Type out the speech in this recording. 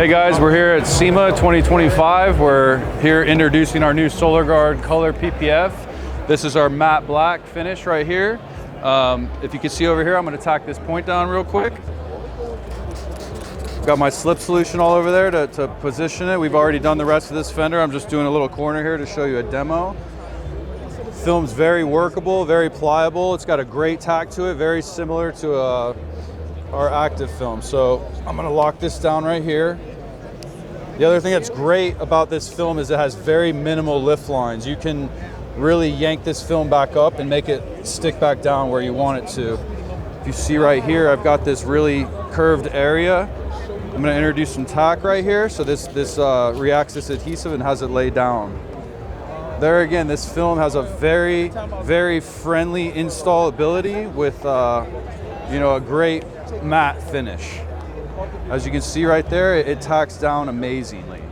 Hey guys, we're here at SEMA 2025. We're here introducing our new Solar Gard Color PPF. This is our matte black finish right here. If you can see over here, I'm gonna tack this point down real quick. Got my slip solution all over there to position it. We've already done the rest of this fender. I'm just doing a little corner here to show you a demo. Film's very workable, very pliable. It's got a great tack to it, very similar to our active film. So I'm gonna lock this down right here. The other thing that's great about this film is it has very minimal lift lines. You can really yank this film back up and make it stick back down where you want it to. If you see right here, I've got this really curved area. I'm gonna introduce some tack right here. So this reacts this adhesive and has it lay down. There again, this film has a very, very friendly installability with a great matte finish. As you can see right there, it tacks down amazingly.